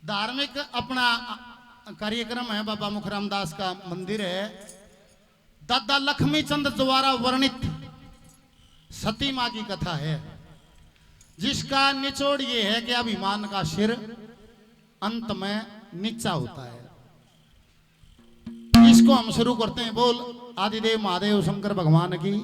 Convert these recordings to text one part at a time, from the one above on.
धार्मिक अपना कार्यक्रम है। बाबा मुखराम दास का मंदिर है। दादा लक्ष्मी चंद द्वारा वर्णित सती मां की कथा है, जिसका निचोड़ ये है कि अभिमान का सिर अंत में नीचा होता है। इसको हम शुरू करते हैं। बोल आदिदेव महादेव शंकर भगवान की।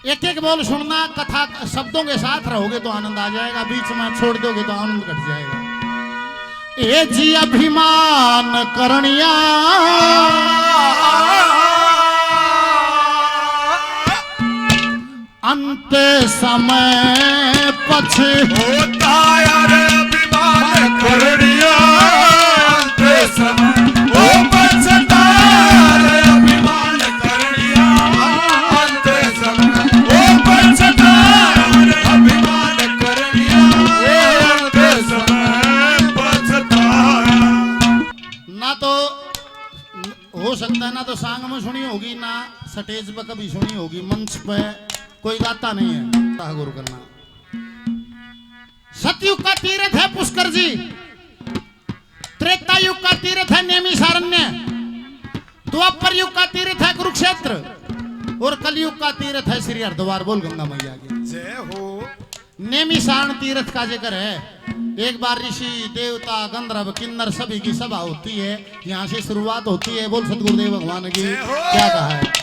एक एक बोल सुनना, कथा शब्दों के साथ रहोगे तो आनंद आ जाएगा, बीच में छोड़ दोगे तो आनंद घट जाएगा। ए जी अभिमान करनिया अंत समय पछे होता यार अभिमान करनिया अंत समय ओ पछता रे अभिमान करनिया अंत समय ओ पछता रे अभिमान करनिया अंत समय पछता। ना तो हो सकता है ना तो सांग में सुनी होगी, ना स्टेज पर कभी सुनी होगी, मंच पे कोई गाता नहीं है। गुरु करना सतयुग का तीर्थ है पुष्कर जी, त्रेता युग का तीर्थ है नैमिषारण्य, द्वापर युग का तीर्थ है कुरुक्षेत्र और कलयुग का तीर्थ है श्री हरिद्वार। बोल गंगा मैया की जय हो। नैमिषारण तीर्थ का जिक्र है। एक बार ऋषि देवता गंधर्व किन्नर सभी की सभा होती है, यहाँ से शुरुआत होती है। बोल सतगुरुदेव भगवान की। क्या कहा है?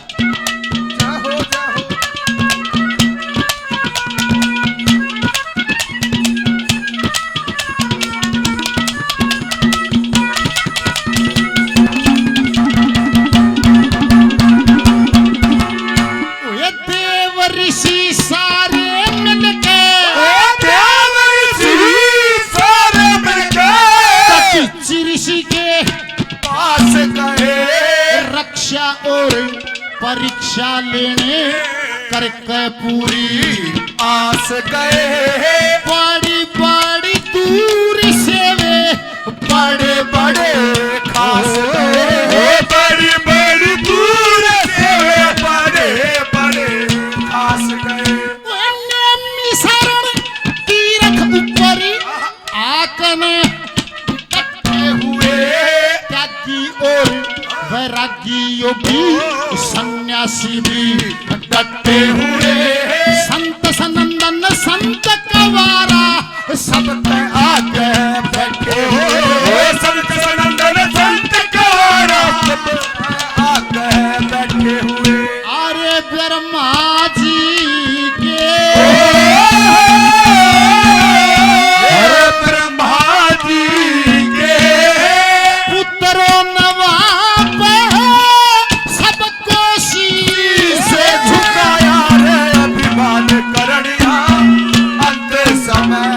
और परीक्षा लेने करके पूरी आस गए बड़ी बड़ी दूर से वे बड़े बड़े खास गए बड़ी बड़ी दूर से बड़े बड़े खास गए। नैमिषारण तीर्थ ऊपर आकने इकट्ठे हुए त्यागी और वैरागी योगी सन्यासी भी डटे हुए। संत सनंदन संत कवारा सब आगे बैठे हुए। संत सनंदन संत कवारा सब आगे बैठे हुए। अरे ब्रह्मा जी के अरे ब्रह्मा जी के पुत्रों नवाब सबको शीश झुकाया रे अभिमान करनिया अंत समय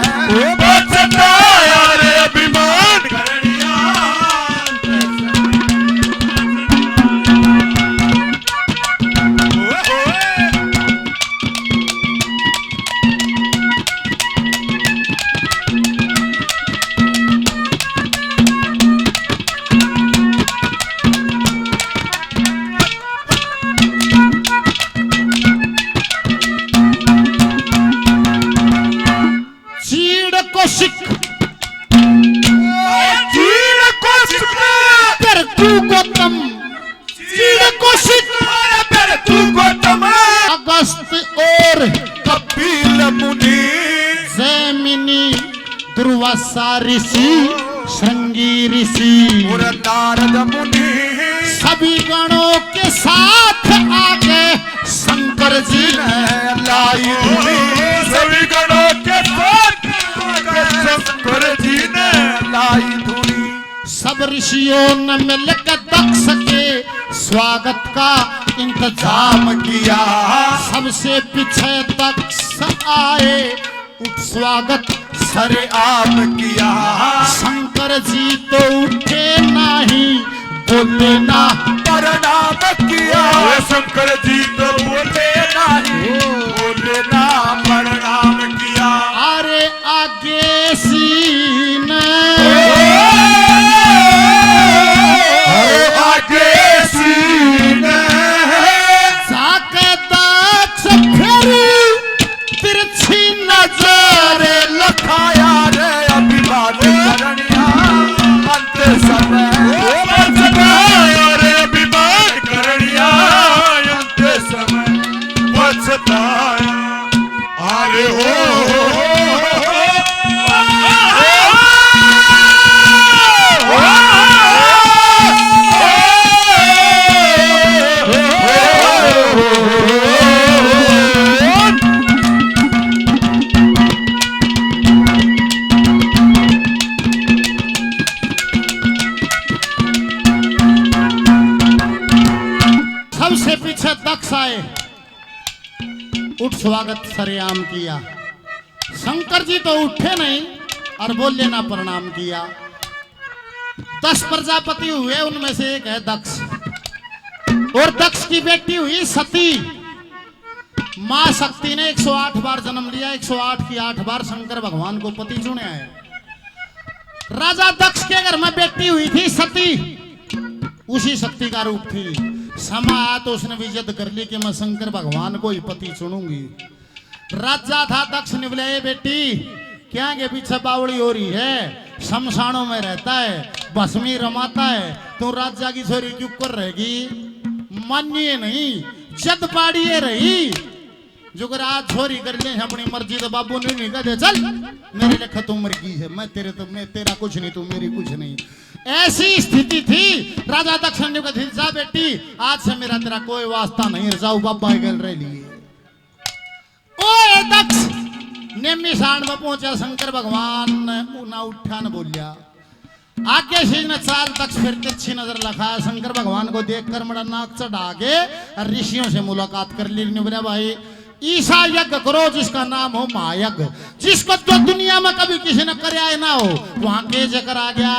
बचताया रे अभिमान करनिया चीड़ को सिख चीड़ को सिखा कर तू गौतम चीड़ को सिखा पर तू गौतम अगस्त और कपिल मुनि जैमिनी दुर्वासा ऋषि श्रृंगी ऋषि और नारद मुनि सभी गणों के साथ आगे शंकर जी ने लाई धुनी। सभी गणों के साथ शंकर जी ने लाई धुनी। सब ऋषियों ने मिलकर दक्ष के स्वागत का इंतजाम किया। सबसे पीछे दक्ष आए स्वागत सरे आप किया। शंकर जी तो उठे नहीं बोले ना प्रणाम किया। शंकर जी तो बोले नहीं बोले ना प्रणाम किया। अरे आगे सीने आगे सीने जाके दक्ष फिर तिरछी नजर लखाया रे झूठ स्वागत सरेआम किया। शंकर जी तो उठे नहीं और बोले ना प्रणाम किया। 10 प्रजापति हुए, उनमें से एक है दक्ष, और दक्ष की बेटी हुई सती। मां शक्ति ने 108 बार जन्म लिया, 108 की 8 बार शंकर भगवान को पति चुने है। राजा दक्ष के घर में बेटी हुई थी सती, उसी शक्ति का रूप थी। समा आया तो उसने भी जिद कर ली कि मैं शंकर भगवान को ही पति चुनूंगी। राजा था दक्ष ने बोला, बेटी क्या के पीछे बावड़ी हो रही है, शमशानों में रहता है, भस्मी रमाता है, तू राजा की छोरी क्यों कर रहेगी? मानिए नहीं, जद पाड़िए रही जो कर आज छोरी कर ले अपनी मर्जी। तो बाबू ने नहीं कहा चल मेरे लेखा तू मर गई है, मैं तेरा कुछ नहीं, तू मेरी कुछ नहीं। ऐसी स्थिति थी। राजा दक्ष ने कहा जा बेटी आज से मेरा तेरा कोई वास्ता नहीं, जाओ बाबा गल रह लिए। ओ दक्ष नेमिशान में पहुंचा, शंकर भगवान ना उठा न बोलिया। आगे से न चाल दक्ष फिर तिरछी नजर लगाया, शंकर भगवान को देखकर बड़ा नाक चढ़ा के ऋषियों से मुलाकात कर ली। बोला भाई ईसा यज्ञ करो जिसका नाम हो महायज्ञ, जिसको जो दुनिया में कभी किसी ने कराया ना हो, वहां के जकर आ गया।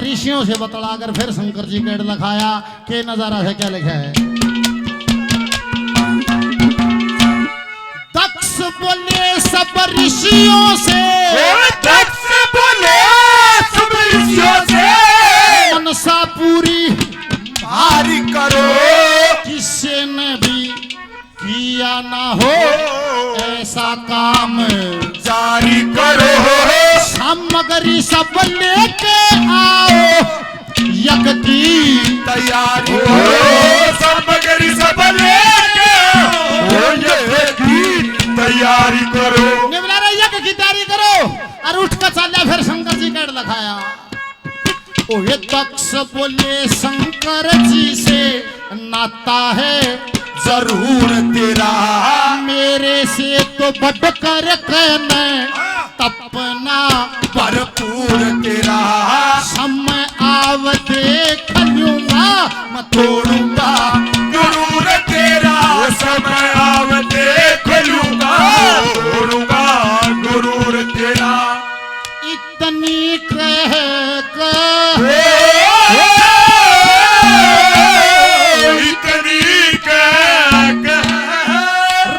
ऋषियों से बतलाकर फिर शंकर जी पेड़ लगाया। के नजारा है क्या लिखा है? दक्ष बोले सब ऋषियों से, दक्ष बोले सब ऋषियों से, मनसा पूरी भारी करो, किसी ने भी किया ना हो ऐसा काम जारी करो। सामग्री सब लेके आओ, यज्ञ की तैयारी करो, सामग्री सब लेके आओ, यज्ञ की तैयारी करो। निवला रहा यज्ञ की तैयारी करो। और उठ कर चला फिर शंकर जी पेड़ लगाया। ओ ये दक्ष बोले शंकर जी से नाता है जरूर तेरा, मेरे से तो बढ़कर कहना तपना भरपूर तेरा, समय आव देख लूंगा मैं तोड़ूंगा गुरूर तेरा, समय आव देख लूंगा, तोड़ूंगा गुरूर तेरा। इतनी कह इतनी कह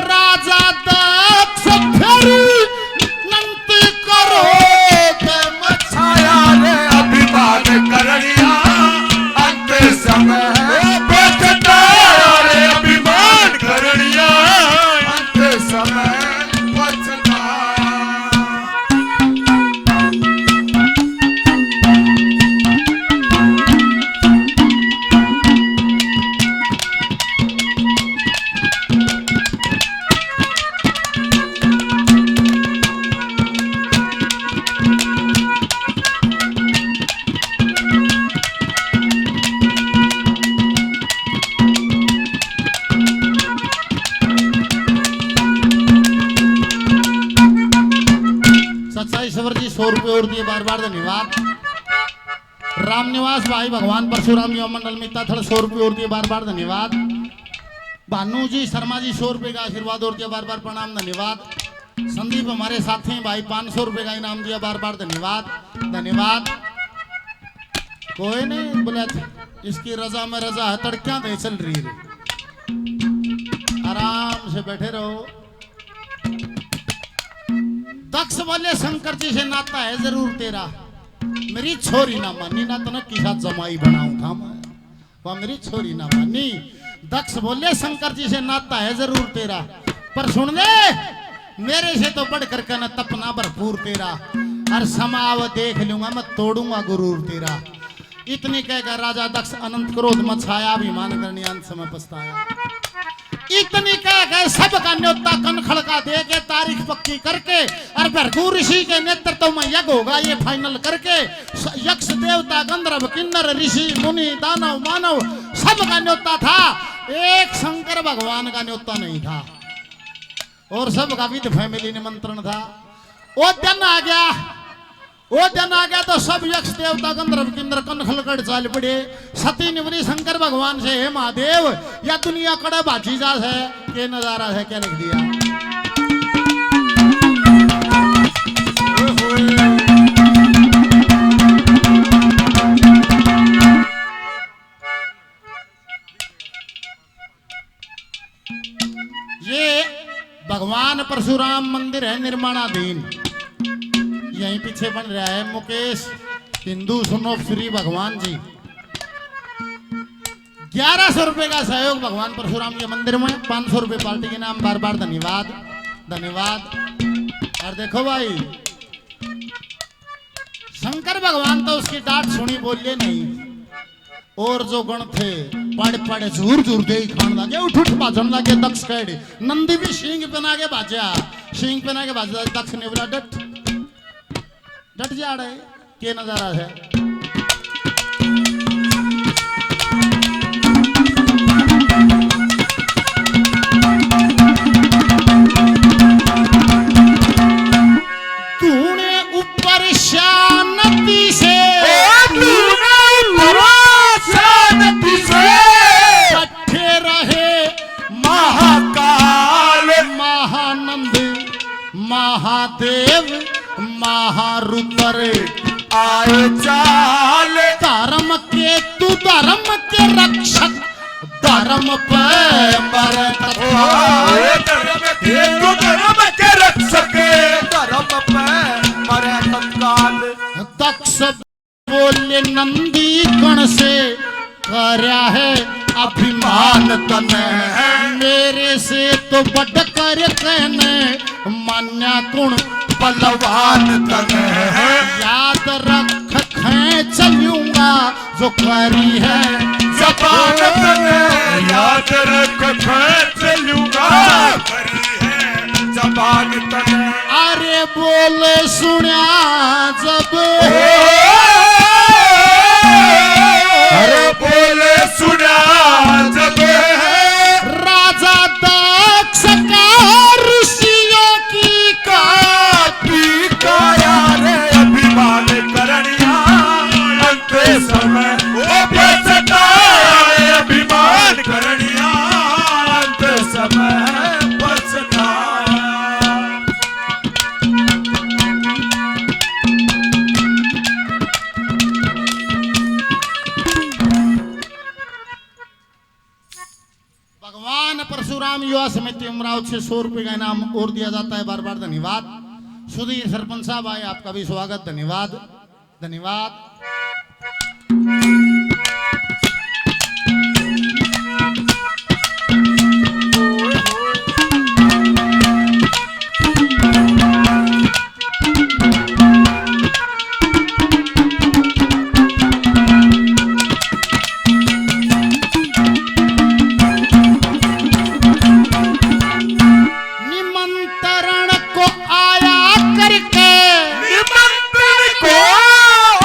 राजा दक्ष फिर नंत करो छाया रे अभिमान करनिया, अंत समय बचता रे अभिमान करनिया, अंत समय बचता। ईश्वर जी 100 रुपये और दिए, बार बार धन्यवाद। रामनिवास भाई भगवान परशुराम युवा मंडल मिता थड़ 100 रुपये और दिए, बार बार धन्यवाद। भानु जी शर्मा जी 100 रुपये का आशीर्वाद और दिया, बार बार प्रणाम धन्यवाद। संदीप हमारे साथी भाई 500 रुपये का इनाम दिया, बार बार धन्यवाद धन्यवाद। कोई नहीं बोला इसकी रजा में रजा है, तड़कियां दे चल रही है, आराम से बैठे रहो। दक्ष बोले शंकर जी से नाता है जरूर तेरा, मेरी छोरी ना मानी ना तो न किसा जमाई बनाऊं था मैं, वह मेरी छोरी ना मानी। दक्ष बोले शंकर जी से नाता है जरूर तेरा, पर सुन ले मेरे से तो बढ़ कर न तपना भरपूर तेरा, हर समाव देख लूंगा मैं तोड़ूंगा गुरूर तेरा। इतनी कहकर राजा दक्ष अनंत क्रोध में छाया, अभिमान करने अंत समय पछताया। इतनी कहकर सबका न्योता कनखड़ का दे के तारीख पक्की करके और भृगु ऋषि के नेतृत्व में यज्ञ होगा ये फाइनल करके यक्ष देवता गंधर्व किन्नर ऋषि मुनि दानव मानव सबका न्योता था, एक शंकर भगवान का न्योता नहीं था और सबका विद फैमिली निमंत्रण था। वो दिन आ गया, वो दिन आ गया तो सब यक्ष देवता गंधर्व किन्नर कनखलगढ़ चाल पड़े। सती निवली शंकर भगवान से, हे महादेव या दुनिया कड़े बाजी जा है, के नजारा है क्या लिख दिया। निर्माणाधीन। यहीं पीछे बन रहा है मुकेश हिंदू सुनो श्री भगवान जी। 1100 रुपए का सहयोग भगवान परशुराम के मंदिर में, 500 रुपए पार्टी के नाम। बार बार धन्यवाद धन्यवाद। और देखो भाई शंकर भगवान तो उसकी डांट सुनी बोलिए नहीं, और जो गण थे पड़ पड़ झूर झूर दे खान लगे, उठ उठ बाजन लगे। दक्ष कहे नंदी भी शींग पहना के बाजा, शींग पहना के बाजा। दक्ष ने बोला डट डट जा रहे के नजारा है। तूने ऊपर शानती से इकट्ठे रहे महाकाल महानंद महादेव महारुद्र आए चाल धर्म के तू धर्म के रक्षक, धर्म पे मरत धर्म के रक्षक, धर्म पे मरे तत्काल। दक्ष बोले नंदी गण से करया है अभिमान तने, मेरे से तो बढ़ कर कहने मान्या गुण बलवान तने। याद रख खींच लूंगा जो करी है जबान तने, याद रख खींच लूंगा करी है जबान तने। अरे बोले सुना जब, अरे बोले सुना जब राजा दक्ष का ऋषियों की काटी काया रे अभिमान करनिया अंत समय वो बचता है। अभिमान करनिया अंत समय बचता। भगवान परशुराम युवा समिति अमरावत से 100 रुपए का इनाम और दिया जाता है। बार बार धन्यवाद। सुधीर सरपंच साहब आए, आपका भी स्वागत। धन्यवाद धन्यवाद। निमंत्रण को आया करके, निमंत्रण को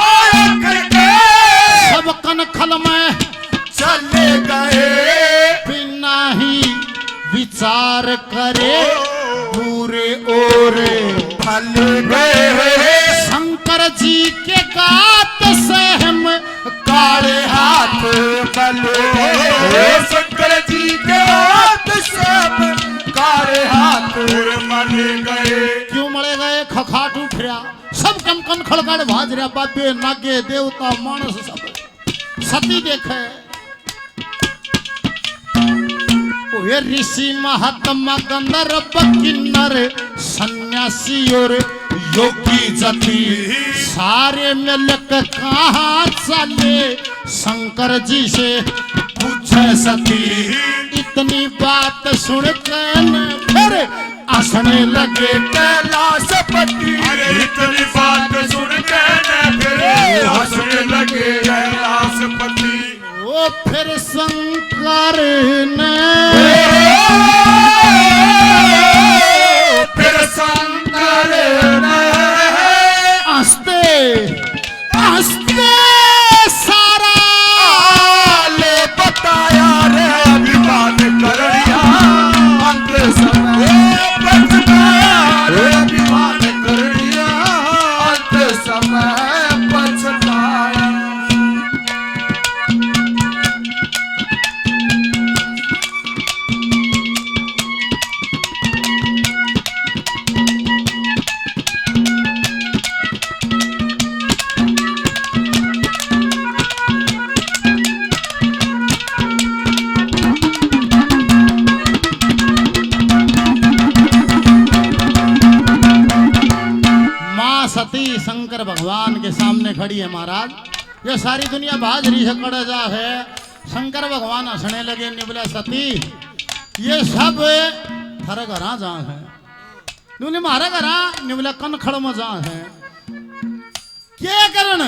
आया करके सब कनखल में चले गए बिना ही विचार करे पूरे ओरे भले गए। शंकर जी के गात से हम काले हाथ भले गए शंकर जी के हाथ सब काले हाथ मले गए। क्यों मरे गए खखाट उठ रहा, सब कन कन खड़काड़ भाज रहा। बाबे नागे देवता मानस सब सती देखे। ओए ऋषि महात्मा गंधर्व किन्नर सन्यासी और योगी जति सारे मिलकर कहाँ चले शंकर जी से पूछे सती। इतनी बात सुनकर फिर हंसने लगे कैलाशपति। अरे इतनी बात सुन के फिर हंसने लगे कैलाशपति। वो फिर शंकर ने फिर शंकर ने हंसते हंसते सारा ले बताया रे अभिमान करनिया अंत समय बचता रे अभिमान करनिया सती शंकर भगवान के सामने खड़ी है महाराज। ये सारी दुनिया बाजरी से कड़ जा है। शंकर भगवान हंसने लगे, निबले सती ये सब थारे घरा जा है, निबले मारे घरा, निबले कनखड़ में जा है। क्या करण?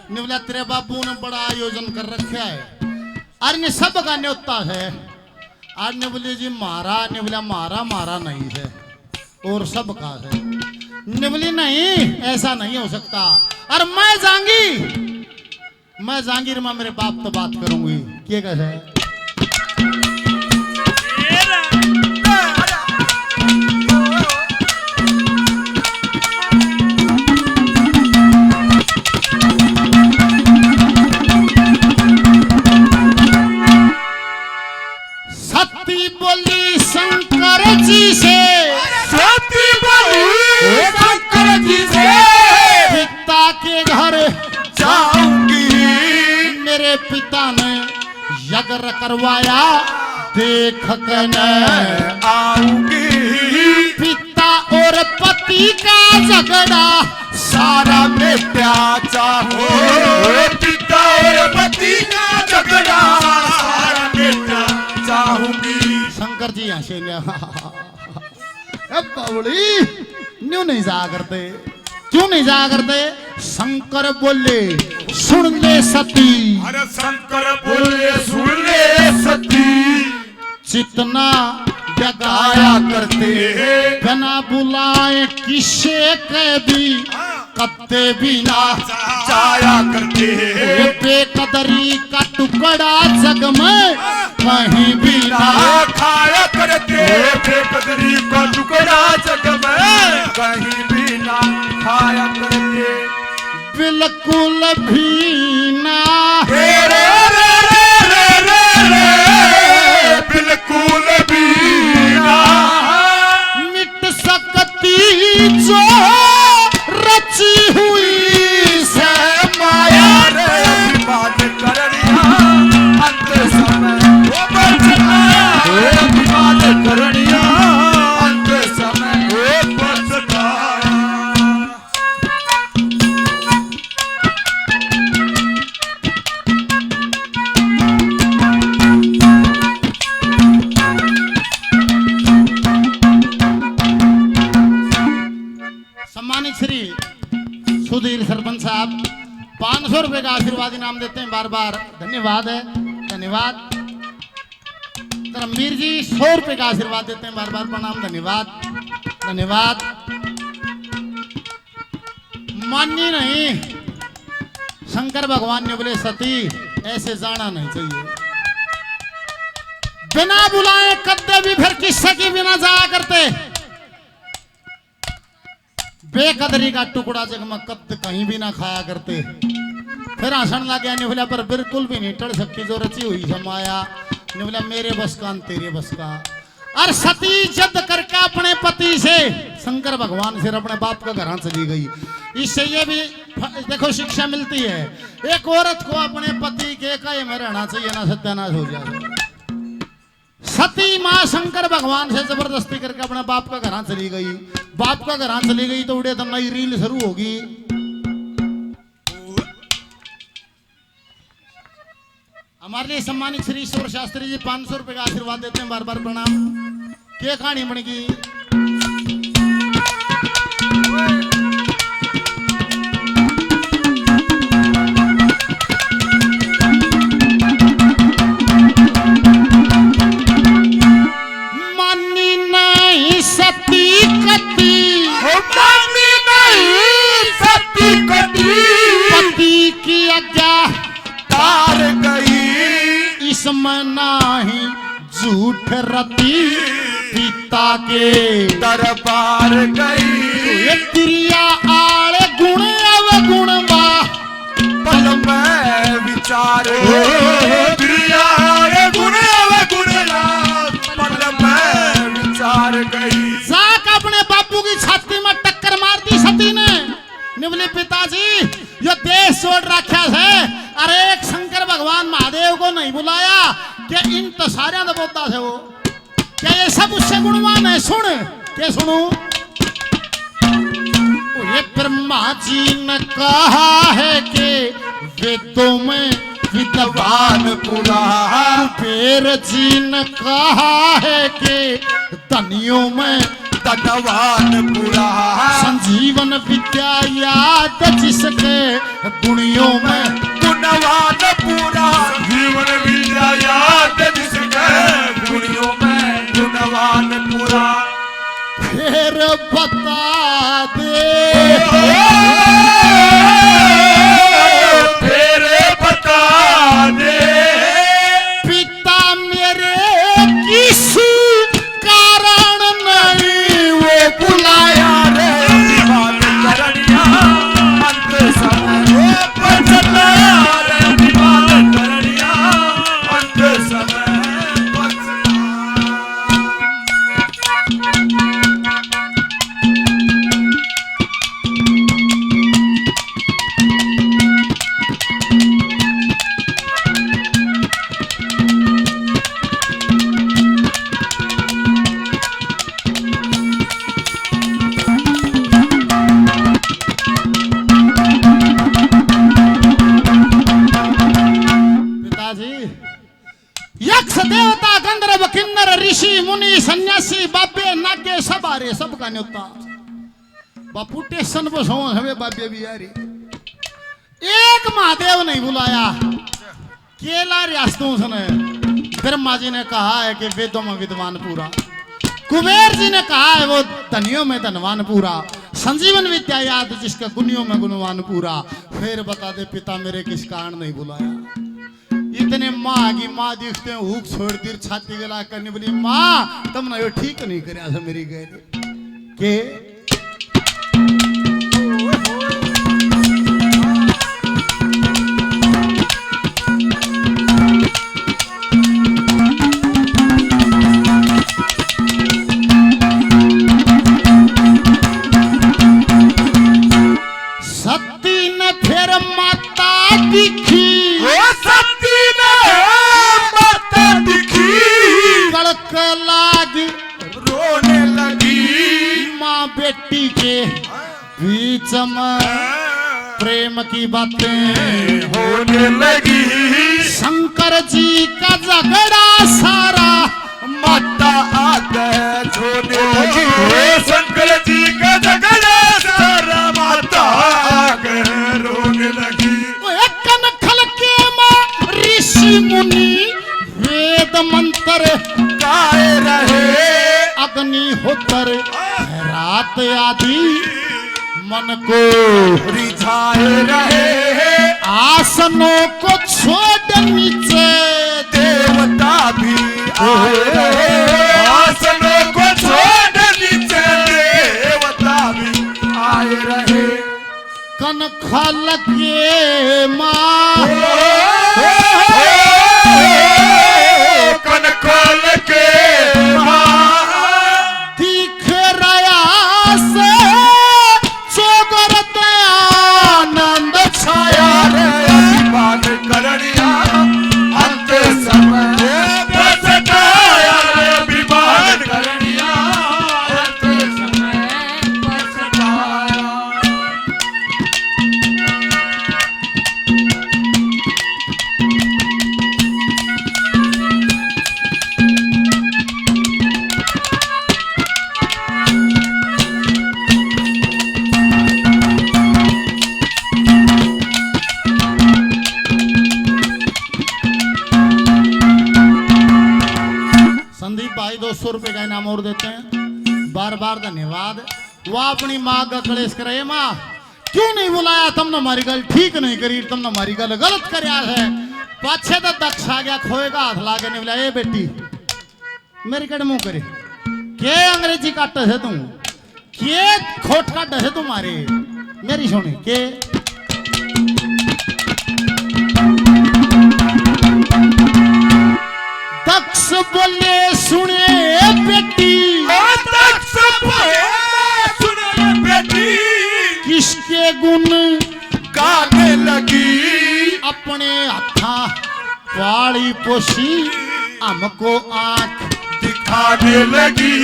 निबले तेरे बाबू ने बड़ा आयोजन कर रखा है और ने सब का न्योता है। और निबले जी मारा, निबले मारा मारा नहीं है और सब का है। निबली नहीं, ऐसा नहीं हो सकता। और मैं जांगीर में मेरे बाप तो बात करूंगी। क्या कहे? सती बोली शंकर जी से, सती बोली शंकर जी से, पिता के घर जाऊंगी। मेरे पिता ने यज्ञ करवाया, देख कर मैं आऊंगी। पिता और पति का झगड़ा सारा मिटा चाहो, पिता और पति का झगड़ा सारा मिटा चाहूंगी। शंकर जी हंसेंगे। बावड़ी न्यू नहीं जा करते, क्यों नहीं जा करते? शंकर बोले सुन ले सती, अरे शंकर बोले सुन ले सती, जितना जगाया करते बिना बुलाए किसे के भी कत्ते बिना जाया करते। बेकदरी का टुकड़ा जग में कहीं भी ना खाया करते, बेकदरी का टुकड़ा जग में कहीं भी ना खाया करते। बिल्कुल भी ना, रे रे रे रे रे रे, बिल्कुल भी ना मिट सकती जो रची हुई से माया। रे बात करनिया अंत समय वो बचताया, बात करनिया अंत समय वो बचताया। सम्मानित श्री सुधीर सरपंच साहब 500 रुपए का आशीर्वाद इनाम देते हैं, बार बार धन्यवाद है, धन्यवाद। धर्मवीर जी 100 रुपए का आशीर्वाद देते हैं, बार बार प्रणाम, धन्यवाद धन्यवाद। माननी नहीं, शंकर भगवान ने बोले सती ऐसे जाना नहीं चाहिए, बिना बुलाए कद्दे भी फिर किस्से की बिना जाया करते। बेकदरी का टुकड़ा जग में कद कहीं भी ना खाया करते। फिर हंसन लग गया, निभला पर बिल्कुल भी नहीं टल सकती जो रची हुई समाया। निभला मेरे बस का तेरे बस का। और सती जद करके अपने पति से, शंकर भगवान से अपने बाप का घर चली गई। इससे ये भी देखो शिक्षा मिलती है, एक औरत को अपने पति के कहे में रहना चाहिए, ना सत्यानाश हो जाए। सती माँ शंकर भगवान से जबरदस्ती करके अपने बाप का घर चली गई। बाप का घर चली गई तो उड़े तो नई रील शुरू होगी। हमारे लिए सम्मानित श्री ईश्वर शास्त्री जी 500 रुपए का आशीर्वाद देते हैं, बार बार प्रणाम। क्या कहानी बनेगी? पति की आज्ञा तार गई, इसमें नाही झूठ रती, पिता के दरबार गई। क्रिया आड़े गुण अवगुण बा, पल में विचार क्रिया गुण अवगुण पल में विचार गई। जाक अपने बापू की छाती में टक्कर मार दी सती ने। निवली पिताजी ये देश छोड़ रखा है, अरे एक शंकर भगवान महादेव को नहीं बुलाया क्या? इन तो सारे बोलता थे वो, क्या ये सब उससे गुणवान है? सुन के सुनू ये ब्रह्मा जी ने कहा है कि वेदों में विद्वान पुराण, कुबेर जी ने कहा है कि धनियों में धनवान पुराण, संजीवन विद्या याद जिसके गुणियों में गुणवान पुराण, जीवन विद्या याद जिसके गुणियों में गुणवान पुराण। फिर बता दे तेरे बता दे पिता मेरे किस कारण नहीं वो बुलाया रे। अभिमान करनिया अंत समय बचना रे, अभिमान करनिया अंत समय बचना। पिताजी, यक्ष देवता गंधर्व किन्नर ऋषि मुनि सन्यासी बाबे नागे सब आ रहे, सब का न्योता बापू टेशन पर सो हमें बाबे भी आ रही। एक महादेव नहीं बुलाया, केला रियासतों ने। ब्रह्मा जी ने कहा है कि वेदों में विद्वान पूरा, कुबेर जी ने कहा है वो धनियों में धनवान पूरा, संजीवन विद्या याद जिसका गुणियों में गुणवान पूरा। फिर बता दे पिता मेरे किस कारण नहीं बुलाया। इतने माँ की माँ दिखते हैं हुक छोड़ दी छाती गला करने बोली माँ तुमने यो ठीक नहीं करया था मेरी गैर के सती ने फिर माता दिखी, सती ने माता दिखी, कड़क लागी रोने लगी, माँ बेटी के बीच में प्रेम की बातें होने लगी। शंकर जी का झगड़ा सारा माता आगे छोड़ने लगी, शंकर जी का झगड़ा सारा माता आगे रोने लगी। कनखल के माँ ऋषि मुनि वेद मंत्र गाए रहे, अग्निहोत्र रात आदि मन को रिझाए रहे, आसनों को छोड़ नीचे देवता भी आए रहे, आसनों को छोड़ नीचे देवता भी आए रहे। कनखल के माँ कनखल के माँ दिख रहा से चोगरत आनंद छाया रे। अभिमान करनिया अंत समय बचताया रे, अभिमान करनिया अंत समय बचताया। संदीप भाई 200 रुपए का इनाम और देते हैं, बार बार धन्यवाद। वो अपनी माँ का कलेश करे माँ क्यों नहीं बुलाया, तुमने हमारी गल ठीक नहीं करी, तुमने हमारी गल गलत करया है। पाछे तो दक्ष आ गया खोएगा हाथ लागे नहीं बोला ए बेटी मेरी कड़ मुंह करे के अंग्रेजी काट है तुम के खोट काट है तुम्हारे मेरी सुनी के दक्ष बोले सुने बेटी, दक्ष बोले सुने बेटी, किसके गुण गाने लगी, अपने हथा वाली पोसी हमको आंख दिखाने लगी।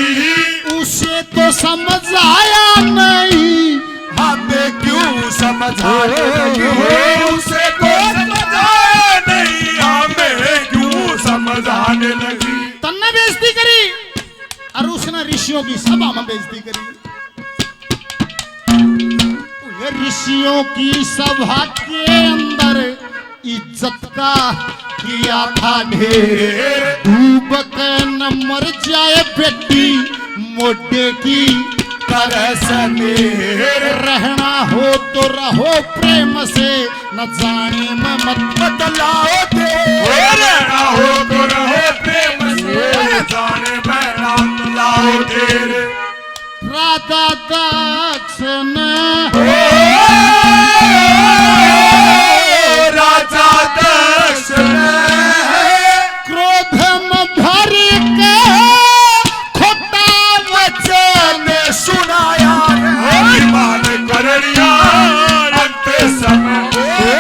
उसे तो समझ आया नहीं हमें क्यों समझाने लगी, उसे को समझाया नहीं हमें क्यों समझाने लगी। तन्ने बेइज्जती करी और उसने ऋषियों की सभा में बेइज्जती करी। ये ऋषियों की सभा के अंदर इज्जत का किया था ढेर, डूब के न मर जाए बेटी मोटे की तरह समेर, रहना हो तो रहो प्रेम से न जाने में मत बदलाओ दे, रहना हो तो रहो प्रेम से जाने में ना बदलाओ दे। राधा दक्ष ने राजा दक्ष क्रोध में भर के खोटा वचन सुनाया, मान करनिया अंत समय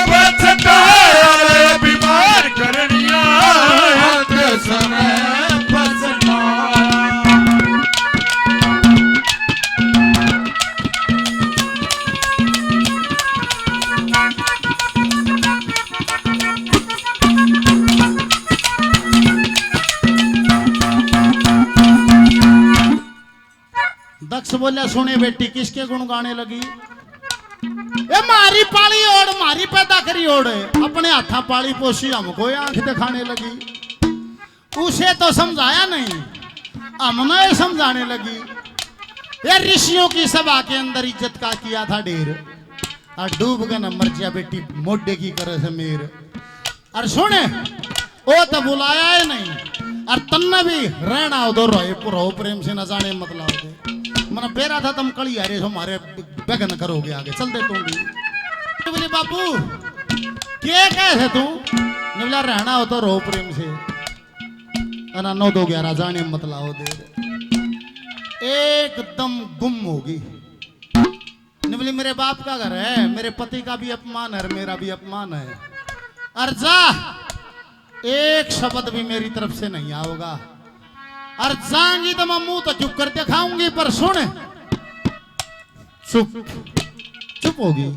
बचताया, बीमार करनिया अंत समय बचताया। दक्ष बोले सुने बेटी किसके गुण गाने लगी, ए मारी पाली ओढ़ मारी पैदा करी ओढ़, अपने हाथा पाली पोसी हमको आंख दिखाने लगी। उसे तो समझाया नहीं हमने समझाने लगी। ये ऋषियों की सभा के अंदर इज्जत का किया था ढेर और डूब गए न मर जा बेटी मोटे की करे से मेर। और सुने वो तो बुलाया है नहीं और तन्ने भी रहना उधर रहो प्रेम से न जाने मतलब दे मैंने बेरा था तुम कड़ी आ रहे हो हमारे बेगन करोगे आगे चल दे तुम भी। बोले बापू क्या कहे तू ने बोला रहना हो तो रो प्रेम से अना 9-2-11 जाने मतलब दे एकदम गुम होगी। ने बोली मेरे बाप का घर है, मेरे पति का भी अपमान है, मेरा भी अपमान है। अर्जा एक शब्द भी मेरी तरफ से नहीं आओगा और जाएंगी तो मैं मुंह तो चुप कर दिखाऊंगी पर सुन चुप चुप होगी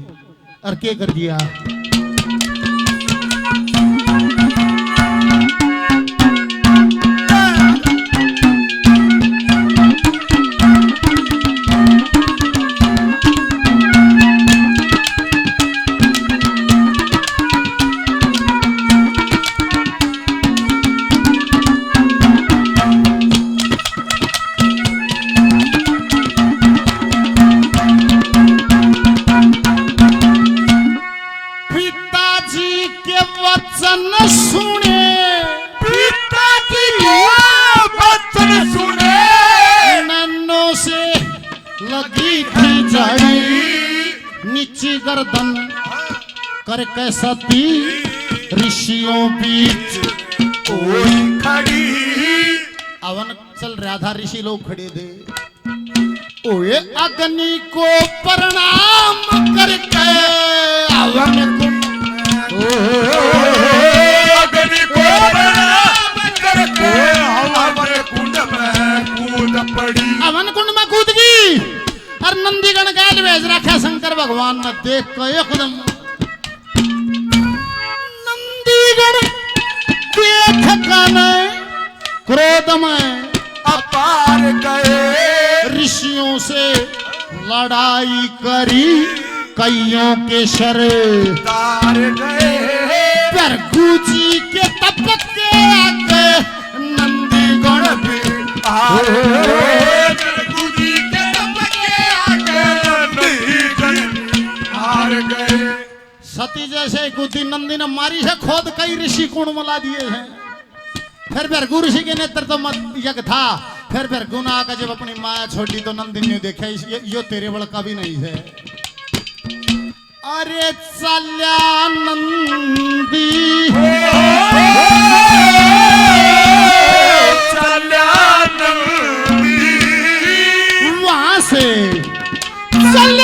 और क्या कर दिया। गर्दन करके सती ऋषियों बीच कोई खड़ी, अवन चल रहा था ऋषि लोग खड़े थे। ओए अग्नि को प्रणाम करके अवन अग्नि को प्रणाम करके अवन कुंड में कूद पड़ी, अवन कुंड में कूद गई और नंदीगण गैल भेज रखा शंकर भगवान ने देख कर एकदम नंदीगण देख कर क्रोध में अपार गए, ऋषियों से लड़ाई करी कईयों के शर तार गए, भृगु जी के तप के आगे नंदीगण भी सती जैसे कुदी नंदी ने मारी है खोद कई ऋषि कुंड मिला दिए हैं। फिर भृगु ऋषि के नेतृत्व में यज्ञ था। फिर भृगु ने आकर जब अपनी माया छोड़ी तो नंदी ने देखा यो तेरे बड़का भी नहीं है। अरे चल्या नंदी वहां से चल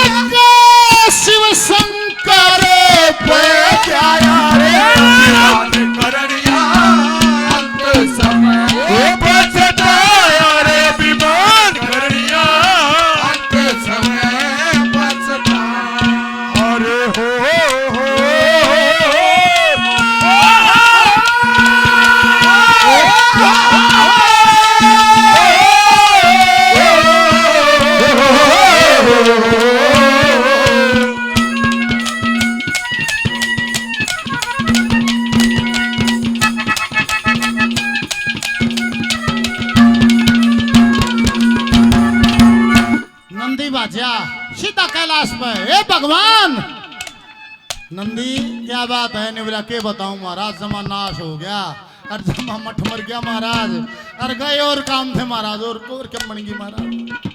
शिव शंकर नंदी बाजा सीधा कैलाश पे। हे भगवान नंदी क्या बात है? ने बोला के बताऊं महाराज, जमा नाश हो गया और जमा मठ मर गया महाराज, और गए और काम थे महाराज, और क्या बन गई महाराज?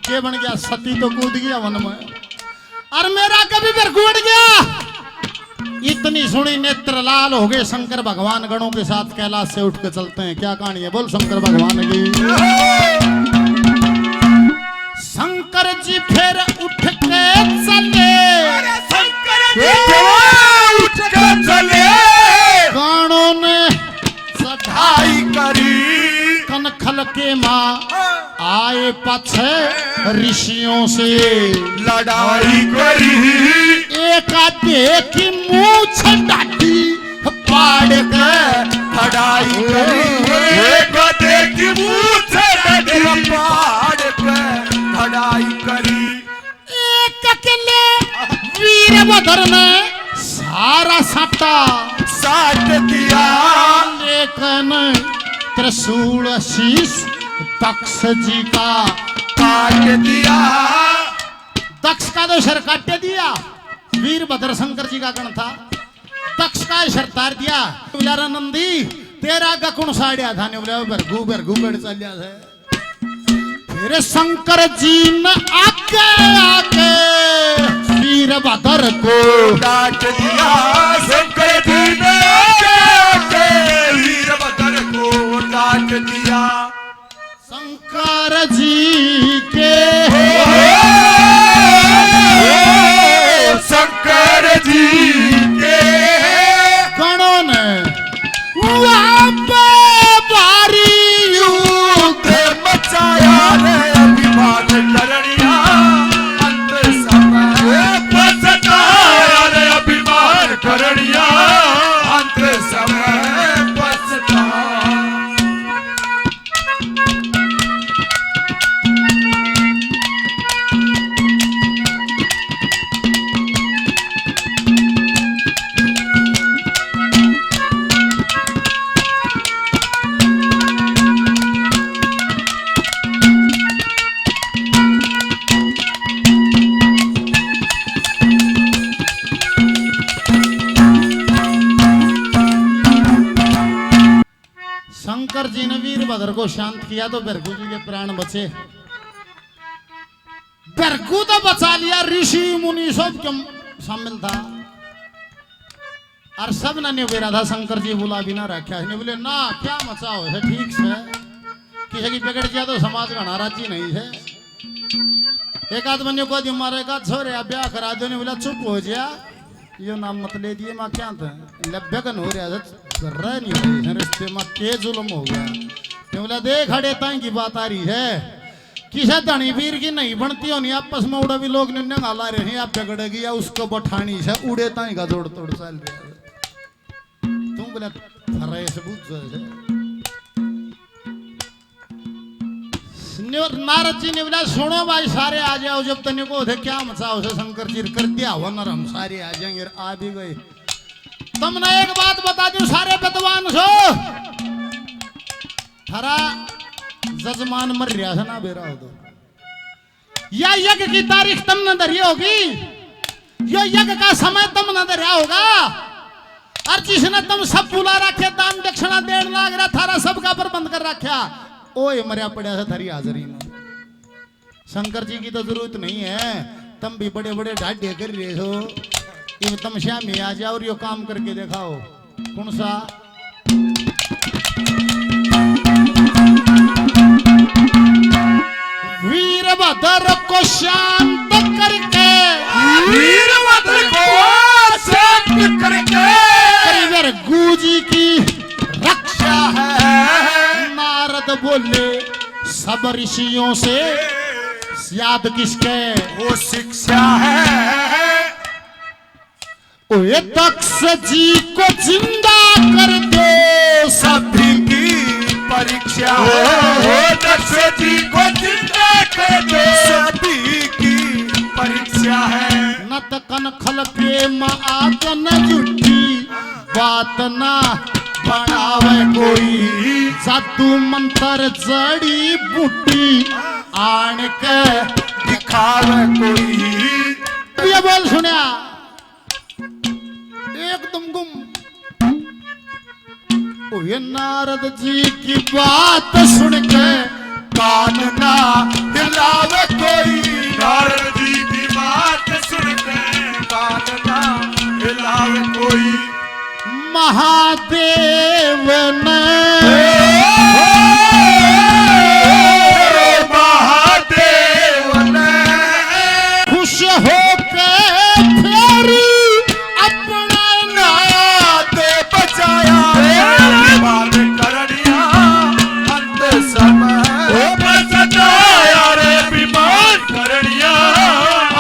के बन गया? सती तो कूद गया वन में, और मेरा कभी फिर कूद गया। इतनी सुनी नेत्र लाल हो गए। शंकर भगवान गणों के साथ कैलाश से उठ के चलते हैं। क्या कहानी है? बोल शंकर भगवान की। शंकर जी फिर उठ के चले, शंकर जी उठ के चले, गणों ने चढ़ाई करी, कनखल के माँ आए पछे ऋषियों से लड़ाई करी, एक देखी मूछ डाटी पाड़ के लड़ाई करी, एक देखी मूछ डाटी पाड़ के लड़ाई करी। एक अकेले वीरभद्र ने सारा साटा साट दिया, लेकिन त्रिशूल शीश दक्ष जी का काट दिया, दक्ष का तो सर काट दिया। वीरभद्र शंकर जी का गण था, दक्ष का सर तार दिया। बोला नंदी तेरा का कौन साड़िया था? ने बोला भरगू भरगू बढ़ चल जाए। फिर शंकर जी ने आके आके वीरभद्र को काट दिया, शंकर जी ने आके वीरभद्र को काट दिया। शंकर जी के शंकर जी के गणों ने वहाँ पे भारी युद्ध मचाया रे, अभिमान करनिया अंत समय पछताया रे, अभिमान करनिया अंत समय पछताया। शंकर जी ने वीरभद्र को शांत किया तो भृगु जी के प्राण बचे। भृगु तो बचा लिया, ऋषि मुनि सब क्यों शामिल था, और सब ने निवेरा था। शंकर जी बुला भी ना रखा है। बोले ना क्या मचाओ है, ठीक से किसी की पकड़ किया तो समाज का राजी नहीं है। एक आध बने को मारे का छोरे ब्याह करा दो। ने बोला चुप हो जा, यो नाम मत ले दिए माँ क्या था लभ्यगन हो रहा रह नहीं हो रही रिश्ते में के जुल्म हो गया। तो बोला देख खड़े ताई की बात आ रही है, किसा धनी वीर की नहीं बनती होनी आपस में उड़ा भी लोग ने गाला रहे हैं, आप झगड़ेगी या उसको बठानी से उड़े ताई का जोड़ तोड़ चल रहा है। तुम बोला फरे सबूत नारद जी ने बोला सुनो भाई सारे आ जाओ, जब तने को थे क्या मचाओ से शंकर जी कर दिया हो नर, हम सारे आ जाएंगे। आ भी गए। तुमने एक बात बता दू सारे विद्वान सो, थारा जजमान मर रहा है ना बेरा हो तो, या यज्ञ की तारीख तुमने धरी होगी, यो यज्ञ का समय तुमने धरा होगा, और जिसने तुम सब बुला रखे दान दक्षिणा देने लाग रहा, थारा सबका प्रबंध कर रखा, ओए मरिया पड़ा है थारी हाजरी में। शंकर जी की तो जरूरत नहीं है, तुम भी बड़े बड़े ढाढ़े कर रहे हो, ये तुम श्याम में आ जाओ और यो काम करके दिखाओ। कौन सा? वीरभद्र को शांत करके, वीरभद्र को शांत करके भृगु जी की रक्षा है। नारद बोले सब ऋषियों से याद किसके? वो शिक्षा है। ओए दक्ष जी को जिंदा कर दो सभी की परीक्षा है। दक्ष जी को जिंदा कर दो सभी की परीक्षा है। न त कन खल के मात न जुटी बात ना बनावे कोई जादू मंत्र जड़ी बूटी आन के दिखावे कोई। ये बोल सुनिया एकदम गुम। ओ ये नारद जी की बात सुन के कान ना हिलावे कोई। नारद जी की बात सुन के कान ना हिलावे कोई। महादेव ने महादेव ने खुश होके फेरी अपना नाथ बचाया। बाल करनिया अंत समय बचताया रे बीमार करनिया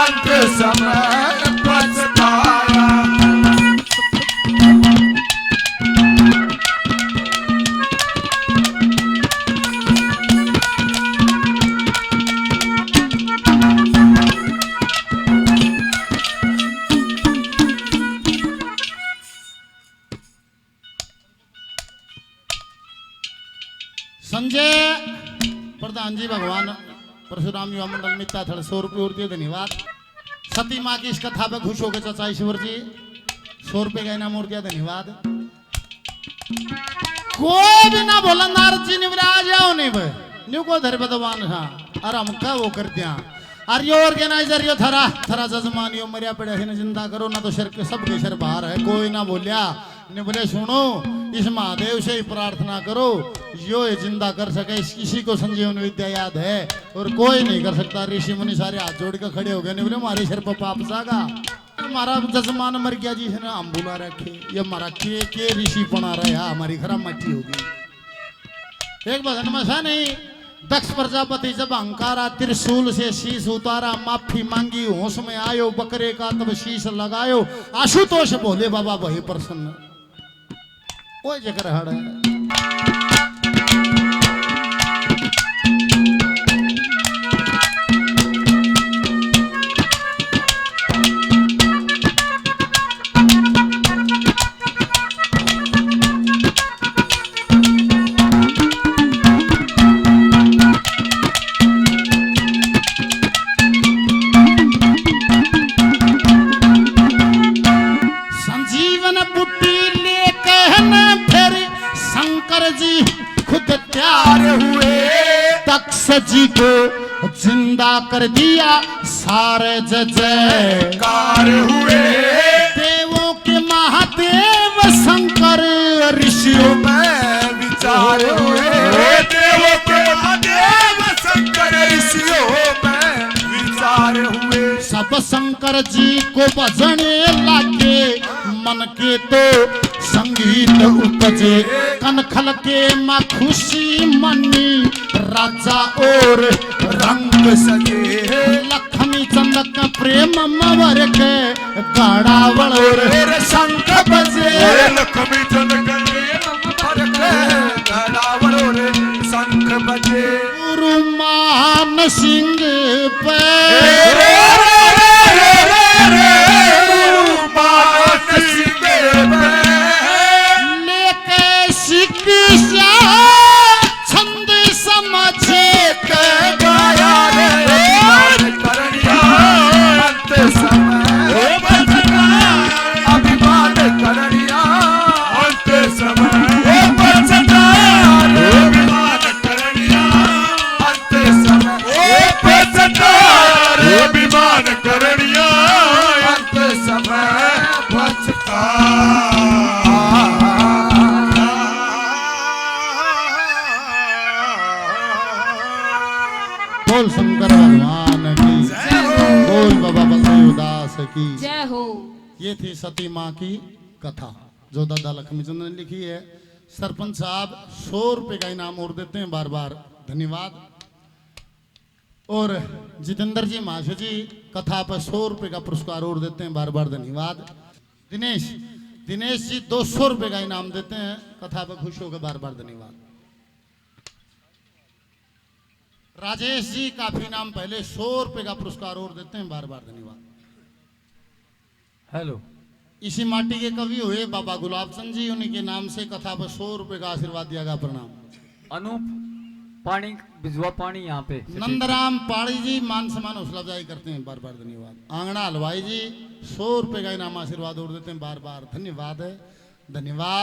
अंत समय बचताया। संजय प्रधान जी भगवान परशुराम युवा मंडल मित्ता थड़ 100 रुपये और दिए धन्यवाद। सती माँ की इस कथा पे खुश हो गए चाचा ईश्वर जी 100 रुपये का इनाम और दिया धन्यवाद। कोई भी ना बोला नारद जी ने बोला आ जाओ नहीं भाई न्यू को धर भगवान हाँ अरे हम क्या वो करते हैं अरे यो ऑर्गेनाइजर यो थरा थरा जजमान यो मरिया पड़े है ना जिंदा करो ना तो शर के सब के शर बाहर है। कोई ना बोलिया ने बोले सुनो इस महादेव से ही प्रार्थना करो यो ये जिंदा कर सके इसी को संजीवनी विद्या याद है और कोई नहीं कर सकता। ऋषि मुनि सारे हाथ जोड़ कर खड़े हो गए। नहीं बोले हमारे सिर पर पाप जागा हमारा जजमान मर गया जी है हम बुला रखे ये हमारा के ऋषि पना रहा हमारी खराब मट्टी होगी। एक भजन में सा नहीं दक्ष प्रजापति जब अहंकारा त्रिशूल से शीश उतारा माफी मांगी होश में आयो बकरे का तब शीश लगायो आशुतोष बोले बाबा वही प्रसन्न कोई जगह हड़ है। जी को जिंदा कर दिया सारे जयकार हुए। देवों के महादेव शंकर ऋषियों में विचार हुए। देवों के महादेव शंकर ऋषियों में विचार हुए। सब शंकर जी को बजने लागे मन के तो संगीत उपजे कनखल के माँ खुशी मनी राजा और रंग सके लक्ष्मी चंदक प्रेम मवर के गाड़ावल और शंख बजे। लक्ष्मी चंदक प्रेम मवर के गाड़ावल और शंख बजे। गुरु मान सिंह पे लेके शिक्षा छंद समझे के गाया रे करनिया अंत समय बचना अभिमान करनिया अंत समय बचना अभिमान करनिया अंत समय बचना अभिमान करनिया अंत समय बचता। बोल शंकर भगवान की बोल बाबा बसुदास की जय हो। ये थी सती माँ की कथा जो दादा लक्ष्मीचंद ने लिखी है। सरपंच साहब 100 रुपए का इनाम और देते हैं बार बार धन्यवाद। और जितेंद्र जी महाशय जी कथा पर 100 रुपए का पुरस्कार और देते हैं बार बार धन्यवाद। दिनेश दिनेश जी 200 रुपए का इनाम देते हैं, कथा पर खुश होकर बार बार धन्यवाद। राजेश जी काफी नाम पहले 100 रुपए का पुरस्कार और देते हैं, बार बार धन्यवाद। हेलो। इसी माटी के कवि हुए बाबा गुलाब चंद जी, उन्हीं के नाम से कथा पर 100 रुपए का आशीर्वाद दिया गया, प्रणाम। अनूप पानी भिजवा पानी यहाँ पे। नंदराम पाड़ी जी मान सम्मान हौसला अफजाई करते हैं, बार बार धन्यवाद। आंगना हलवाई जी 100 रुपए का इनाम आशीर्वाद और देते हैं, बार बार धन्यवाद है, धन्यवाद।